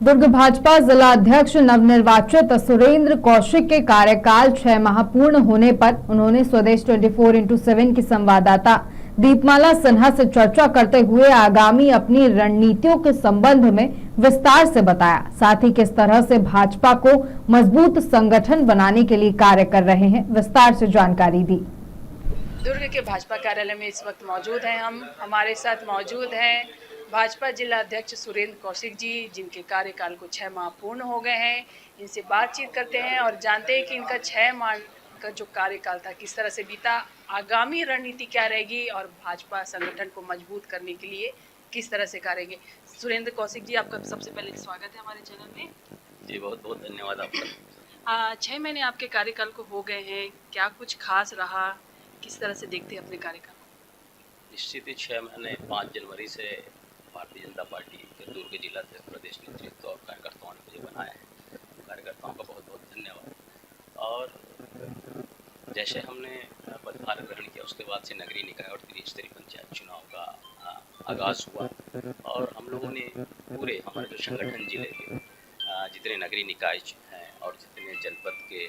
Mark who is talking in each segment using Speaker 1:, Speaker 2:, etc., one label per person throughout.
Speaker 1: दुर्ग भाजपा जिला अध्यक्ष नवनिर्वाचित सुरेंद्र कौशिक के कार्यकाल 6 माह पूर्ण होने पर उन्होंने स्वदेश 24x7 की संवाददाता दीपमाला सिन्हा से चर्चा करते हुए आगामी अपनी रणनीतियों के संबंध में विस्तार से बताया। साथ ही किस तरह से भाजपा को मजबूत संगठन बनाने के लिए कार्य कर रहे हैं, विस्तार से जानकारी दी।
Speaker 2: दुर्ग के भाजपा कार्यालय में इस वक्त मौजूद हैं हमारे साथ मौजूद हैं भाजपा जिला अध्यक्ष सुरेंद्र कौशिक जी, जिनके कार्यकाल को 6 माह पूर्ण हो गए हैं। इनसे बातचीत करते हैं और जानते हैं कि इनका 6 माह का जो कार्यकाल था किस तरह से बीता, आगामी रणनीति क्या रहेगी और भाजपा संगठन को मजबूत करने के लिए किस तरह से करेंगे। सुरेंद्र कौशिक जी, आपका सबसे पहले स्वागत है हमारे चैनल में।
Speaker 3: जी बहुत बहुत धन्यवाद आपका।
Speaker 2: 6 महीने आपके कार्यकाल को हो गए हैं, क्या कुछ खास रहा, किस तरह से देखते हैं अपने कार्यकाल?
Speaker 3: निश्चित ही 6 महीने 5 जनवरी से भारतीय जनता पार्टी के दुर्ग जिला से प्रदेश नेतृत्व और कार्यकर्ताओं ने मुझे बनाया है। कार्यकर्ताओं का बहुत बहुत धन्यवाद। और जैसे हमने पदभार ग्रहण किया उसके बाद से नगरीय निकाय और त्रिस्तरीय पंचायत चुनाव का आगाज़ हुआ और हम लोगों ने पूरे हमारे जो संगठन जिले के जितने नगरीय निकाय हैं और जितने जनपद के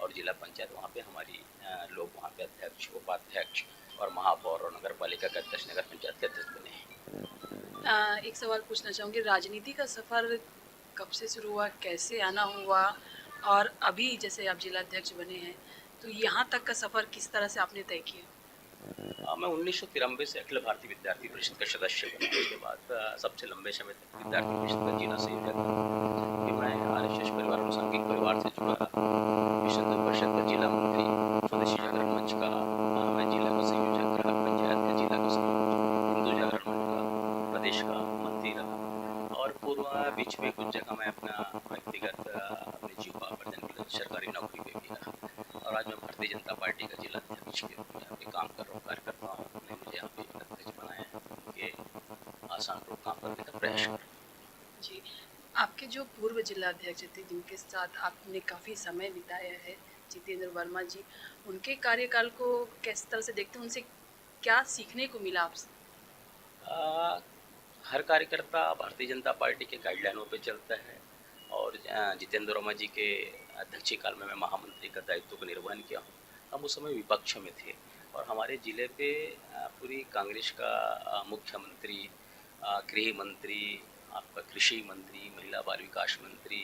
Speaker 3: और जिला पंचायत वहाँ पे हमारी लोग वहाँ पे अध्यक्ष, उपाध्यक्ष और महापौर और नगर पालिका के अध्यक्ष, नगर पंचायत के अध्यक्ष बने हैं।
Speaker 2: एक सवाल पूछना चाहूँगी, राजनीति का सफ़र कब से शुरू हुआ, कैसे आना हुआ और अभी जैसे आप जिला अध्यक्ष बने हैं तो यहाँ तक का सफ़र किस तरह से आपने तय किया?
Speaker 3: मैं 1993 से अखिल भारतीय विद्यार्थी परिषद का सदस्य बना। उसके बाद सबसे लंबे समय तक विद्यार्थी परिषद का जिला संयोजक था। फिर मैं RSS परिवार अनुसांगिक परिवार से जुड़ा, विश्व हिंदू परिषद का जिला मंत्री, स्वदेशी जागरण मंच का मैं जिला का संयोजक रहा, पंचायत का जिला का संयोजक, हिंदू जागरण मंच का प्रदेश का मंत्री रहा और पूर्व बीच में कुछ जगह मैं अपना व्यक्तिगत अपने जीविकोपार्जन के लिए सरकारी नौकरी में भी रहा और आज मैं भारतीय जनता पार्टी का जिला अध्यक्ष के रूप में यहाँ पे काम कर रहा हूँ। कार्यकर्ताओं ने मुझे यहाँ पे अध्यक्ष बनाया है, उनके आसान रूप काम करने का प्रयास कर।
Speaker 2: जी, आपके जो पूर्व जिला अध्यक्ष थे जिनके साथ आपने काफ़ी समय बिताया है, जितेंद्र वर्मा जी, उनके कार्यकाल को किस तरह से देखते हैं, उनसे क्या सीखने को मिला आपसे?
Speaker 3: हर कार्यकर्ता भारतीय जनता पार्टी के गाइडलाइनों पे चलता है और जितेंद्र वर्मा जी के अध्यक्षीय काल में मैं महामंत्री का दायित्व को निर्वहन किया हूँ। हम उस समय विपक्ष में थे और हमारे ज़िले पे पूरी कांग्रेस का मुख्यमंत्री, गृह मंत्री, आपका कृषि मंत्री, महिला बाल विकास मंत्री,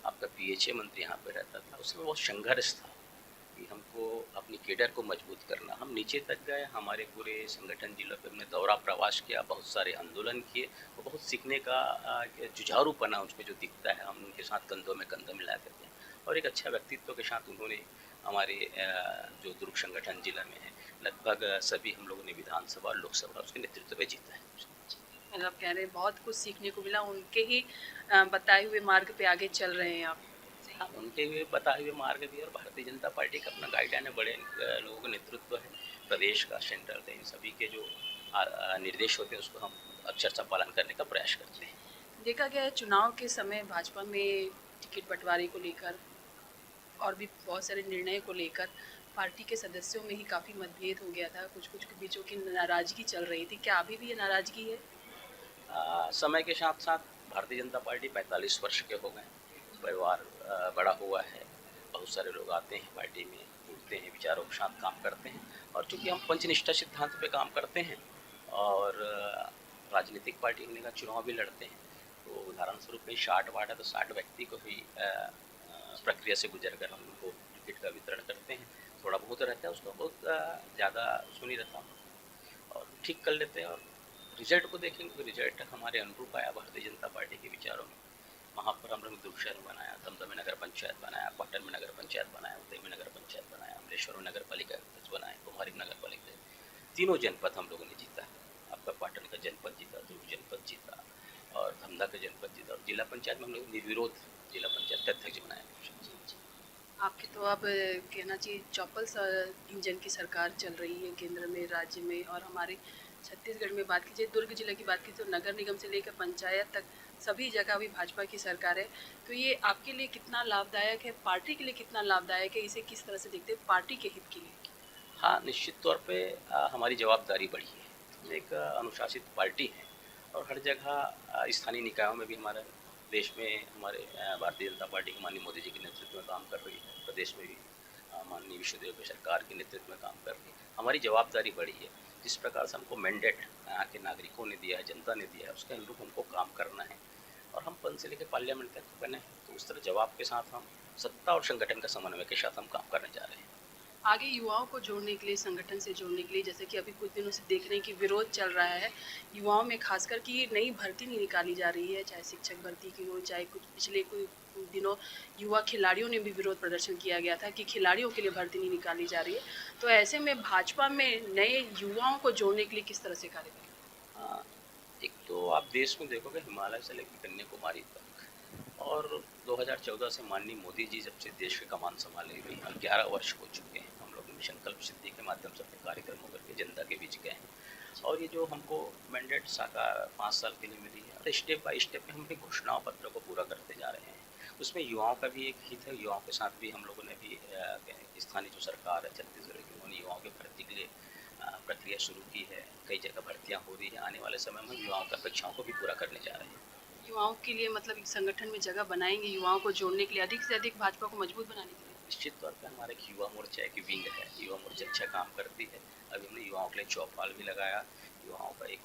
Speaker 3: आपका PHA मंत्री यहाँ पे रहता था। उस समय बहुत संघर्ष था कि हमको अपनी केडर को मजबूत करना। हम नीचे तक गए, हमारे पूरे संगठन जिलों पे हमने दौरा प्रवास किया, बहुत सारे आंदोलन किए और बहुत सीखने का जुझारूपना उसमें जो दिखता है, हम उनके साथ कंधों में कंधा मिला करते हैं और एक अच्छा व्यक्तित्व के साथ उन्होंने हमारे जो दुर्ग संगठन जिला में है लगभग सभी हम लोगों ने विधानसभा और लोकसभा उसके नेतृत्व में जीता है।
Speaker 2: मतलब आप कह रहे हैं बहुत कुछ सीखने को मिला, उनके ही बताए हुए मार्ग पे आगे चल रहे हैं आप।
Speaker 3: हाँ, उनके हुए बताए हुए मार्ग भी और भारतीय जनता पार्टी का अपना गाइडलाइन है, बड़े लोगों का नेतृत्व है, प्रदेश का सेंट्रल है, इन सभी के जो निर्देश होते हैं उसको हम अक्षरशः पालन करने का प्रयास करते हैं।
Speaker 2: देखा गया है चुनाव के समय भाजपा में टिकट बंटवारे को लेकर और भी बहुत सारे निर्णय को लेकर पार्टी के सदस्यों में ही काफ़ी मतभेद हो गया था, कुछ के बीचों की नाराज़गी चल रही थी, क्या अभी भी ये नाराज़गी है?
Speaker 3: समय के साथ साथ भारतीय जनता पार्टी 45 वर्ष के हो गए, परिवार बड़ा हुआ है, बहुत सारे लोग आते हैं पार्टी में, जुड़ते हैं, विचारों के साथ काम करते हैं और चूँकि हम पंचनिष्ठा सिद्धांत पे काम करते हैं और राजनीतिक पार्टी होने का चुनाव भी लड़ते हैं, तो उदाहरण स्वरूप कहीं 60 वार्ड है तो 60 व्यक्ति को ही प्रक्रिया से गुजर कर हम उनको टिकट का वितरण करते हैं। थोड़ा बहुत रहता है, उसका बहुत ज़्यादा उसको नहीं रहता और ठीक कर लेते हैं और रिजल्ट को देखेंगे तो रिजल्ट हमारे अनुरूप आया भारतीय जनता पार्टी के विचारों में। वहाँ पर हम लोग दुर्ग शहर बनाया, दमदम में नगर पंचायत बनाया, पाटन में नगर पंचायत बनाया, उदय में नगर पंचायत बनाया, अमलेश्वर में नगर पालिका बनाए, कुमारी नगर पालिका, तीनों जनपद हम लोगों ने जीता। आपका पाटन का जनपद जीता, दुर्ग जनपद जीता और धमदा का जनपद जीता और जिला पंचायत में हम लोग निर्विरोध जिला पंचायत के अध्यक्ष बनाया।
Speaker 2: आपकी तो अब कहना चाहिए चौपल इंजन की सरकार चल रही है केंद्र में, राज्य में और हमारे छत्तीसगढ़ में बात कीजिए, दुर्ग जिले की बात कीजिए तो नगर निगम से लेकर पंचायत तक सभी जगह अभी भाजपा की सरकार है, तो ये आपके लिए कितना लाभदायक है, पार्टी के लिए कितना लाभदायक है, इसे किस तरह से देखते हैं पार्टी के हित के लिए?
Speaker 3: हाँ, निश्चित तौर पे हमारी जवाबदारी बढ़ी है, हम एक अनुशासित पार्टी है और हर जगह स्थानीय निकायों में भी हमारा देश में हमारे भारतीय जनता पार्टी की माननीय मोदी जी के नेतृत्व में काम कर रही है, प्रदेश में भी माननीय विष्णुदेव की सरकार के नेतृत्व में काम कर रही है। हमारी जवाबदारी बड़ी है, जिस प्रकार से हमको मैंडेट यहाँ के नागरिकों ने दिया है, जनता ने दिया है, उसके अनुरूप हमको काम करना है और हम पंच से लेकर पार्लियामेंट तक बने, तो उस तरह जवाब के साथ हम सत्ता और संगठन का समन्वय के साथ हम काम करने जा रहे हैं।
Speaker 2: आगे युवाओं को जोड़ने के लिए, संगठन से जोड़ने के लिए, जैसे कि अभी कुछ दिनों से देख रहे हैं कि विरोध चल रहा है युवाओं में, खासकर कि नई भर्ती नहीं निकाली जा रही है, चाहे शिक्षक भर्ती की हो, चाहे कुछ पिछले कुछ दिनों युवा खिलाड़ियों ने भी विरोध प्रदर्शन किया गया था कि खिलाड़ियों के लिए भर्ती नहीं निकाली जा रही है। तो ऐसे में भाजपा में नए युवाओं को जोड़ने के लिए किस तरह से कार्य करें?
Speaker 3: हाँ, एक तो आप देश में देखोगे हिमालय से लेकर कन्याकुमारी तक, और 2014 से माननीय मोदी जी जब से देश की कमान संभाले हुए हैं, 11 वर्ष हो चुके हैं, हम लोग मिशन कल्प सिद्धि के माध्यम से अपने कार्यक्रमों करके जनता के बीच गए हैं और ये जो हमको मैंडेट साकार 5 साल के लिए मिली है और स्टेप बाय स्टेप हम अपने घोषणाओं पत्र को पूरा करते जा रहे हैं। उसमें युवाओं का भी एक हित है, युवाओं के साथ भी हम लोगों ने भी स्थानीय जो सरकार है छत्तीसगढ़ की, उन्होंने युवाओं के भर्ती के लिए प्रक्रिया शुरू की है, कई जगह भर्तियाँ हो रही हैं। आने वाले समय में युवाओं की अपेक्षाओं को भी पूरा करने जा रहे हैं।
Speaker 2: युवाओं के लिए मतलब एक संगठन में जगह बनाएंगे, युवाओं को जोड़ने के लिए, अधिक से अधिक भाजपा को मजबूत बनाने के लिए?
Speaker 3: निश्चित तौर पर हमारे एक युवा मोर्चा की विंग है, युवा मोर्चा अच्छा काम करती है। अभी हमने युवाओं के लिए चौपाल भी लगाया, युवाओं का एक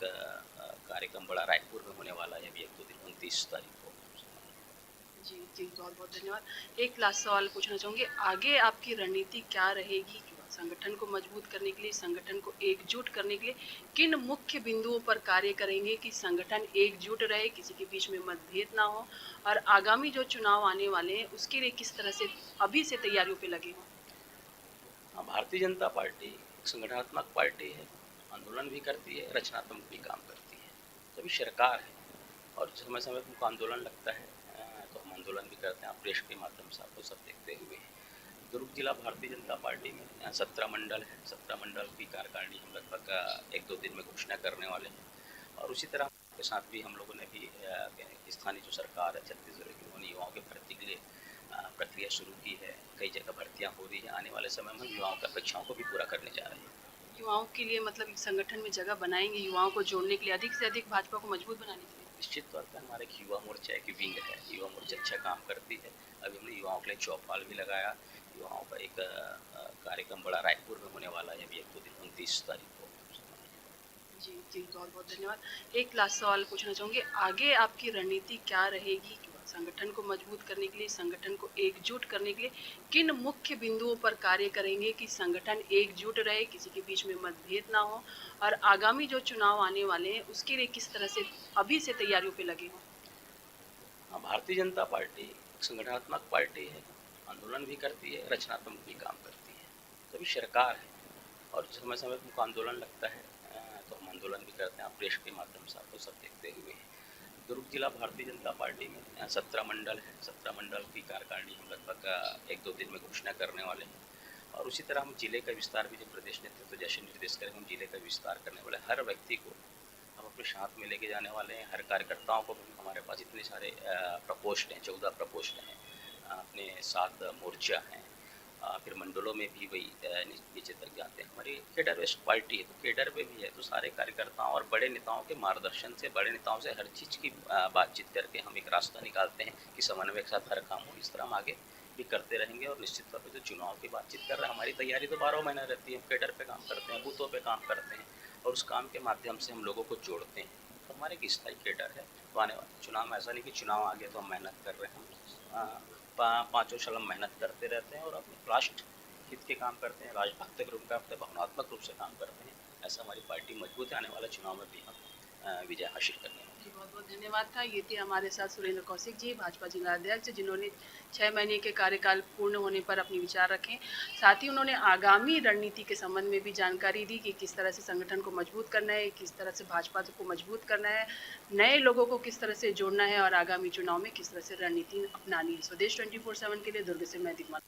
Speaker 3: कार्यक्रम बड़ा रायपुर में होने वाला है अभी 1-2 दिन 29 तारीख को।
Speaker 2: जी जी, बहुत बहुत धन्यवाद। एक लास्ट सवाल पूछना चाहूँगी, आगे आपकी रणनीति क्या रहेगी संगठन को मजबूत करने के लिए, संगठन को एकजुट करने के लिए? किन मुख्य बिंदुओं पर कार्य करेंगे कि संगठन एकजुट रहे, किसी के बीच में मतभेद ना हो, और आगामी जो चुनाव आने वाले हैं उसके लिए किस तरह से अभी से तैयारियों पे लगे हों?
Speaker 3: भारतीय जनता पार्टी एक संगठनात्मक पार्टी है, आंदोलन भी करती है, रचनात्मक भी काम करती है। तो अभी सरकार है और समय समय पर आंदोलन लगता है तो हम आंदोलन भी करते हैं। प्रेस के माध्यम से आपको सब देखते हुए दुर्ग जिला भारतीय जनता पार्टी में 17 मंडल है, 17 मंडल की कार्यकारिणी हम लगभग 1-2 दिन में घोषणा करने वाले हैं और उसी तरह के साथ भी हम लोगों ने भी स्थानीय जो सरकार है छत्तीसगढ़ की, उन्होंने युवाओं के भर्ती के लिए प्रक्रिया शुरू की है, कई जगह भर्तियाँ हो रही हैं। आने वाले समय में युवाओं की अपेक्षाओं को भी पूरा करने जा रहे हैं।
Speaker 2: युवाओं के लिए मतलब एक संगठन में जगह बनाएंगे, युवाओं को जोड़ने के लिए, अधिक से अधिक भाजपा को मजबूत बनाने के लिए?
Speaker 3: निश्चित तौर पर हमारे एक युवा मोर्चा की विंग है, युवा मोर्चा अच्छा काम करती है। अभी हमने युवाओं के लिए चौपाल भी लगाया, युवाओं का एक कार्यक्रम बड़ा रायपुर में होने वाला है अभी 1-2 दिन 29 तारीख को।
Speaker 2: जी जी, बहुत बहुत धन्यवाद। एक लास्ट सवाल पूछना चाहूँगी, आगे आपकी रणनीति क्या रहेगी संगठन को मजबूत करने के लिए, संगठन को एकजुट करने के लिए? किन मुख्य बिंदुओं पर कार्य करेंगे कि संगठन एकजुट रहे, किसी के बीच में मतभेद ना हो, और आगामी जो चुनाव आने वाले हैं उसके लिए किस तरह से अभी से तैयारियों पे लगे हों?
Speaker 3: भारतीय जनता पार्टी एक संगठनात्मक पार्टी है, आंदोलन भी करती है, रचनात्मक भी काम करती है। तो अभी सरकार है और समय समय पर आंदोलन लगता है तो हम आंदोलन भी करते हैं। प्रेस के माध्यम से आपको सब देखते हुए दुर्ग जिला भारतीय जनता पार्टी में 17 मंडल है, 17 मंडल की कार्यकारिणी हम लगभग 1-2 दिन में घोषणा करने वाले हैं और उसी तरह हम जिले का विस्तार भी, जब प्रदेश नेतृत्व जैसे निर्देश करें, हम जिले का विस्तार करने वाले। हर व्यक्ति को हम अपने साथ में लेके जाने वाले हैं, हर कार्यकर्ताओं को भी। हमारे पास इतने सारे प्रकोष्ठ हैं, 14 प्रकोष्ठ हैं, अपने 7 मोर्चा हैं, फिर मंडलों में भी वही नीचे तक जाते हैं। हमारी केडर बेस्ड पार्टी है, तो केडर पे भी है, तो सारे कार्यकर्ताओं और बड़े नेताओं के मार्गदर्शन से, बड़े नेताओं से हर चीज़ की बातचीत करके हम एक रास्ता निकालते हैं कि समन्वय के साथ हर काम हो। इस तरह हम आगे भी करते रहेंगे और निश्चित तौर पर जो चुनाव की बातचीत कर रहे हैं, हमारी तैयारी तो 12 महीने रहती है। हम केडर पे काम करते हैं, बूथों पे काम करते हैं और उस काम के माध्यम से हम लोगों को जोड़ते हैं। तो हमारे एक स्थायी केडर है। तो आने वाले चुनाव में ऐसा नहीं कि चुनाव आ गया तो हम मेहनत कर रहे हैं, हम 5 साल हम मेहनत करते रहते हैं और अपने राष्ट्र हित के काम करते हैं, राजभक्त रूप करते हैं, भावनात्मक रूप से काम करते हैं। ऐसा हमारी पार्टी मजबूत है। आने वाले चुनाव में भी हम विजय हासिल करने वाले हैं।
Speaker 2: बहुत बहुत धन्यवाद था। ये थे हमारे साथ सुरेंद्र कौशिक जी, भाजपा जिला अध्यक्ष, जिन्होंने 6 महीने के कार्यकाल पूर्ण होने पर अपने विचार रखे। साथ ही उन्होंने आगामी रणनीति के संबंध में भी जानकारी दी कि किस तरह से संगठन को मजबूत करना है, किस तरह से भाजपा को मजबूत करना है, नए लोगों को किस तरह से जोड़ना है और आगामी चुनाव में किस तरह से रणनीति अपनानी है। स्वदेश 24/7 के लिए दुर्ग से मैं दीपमा।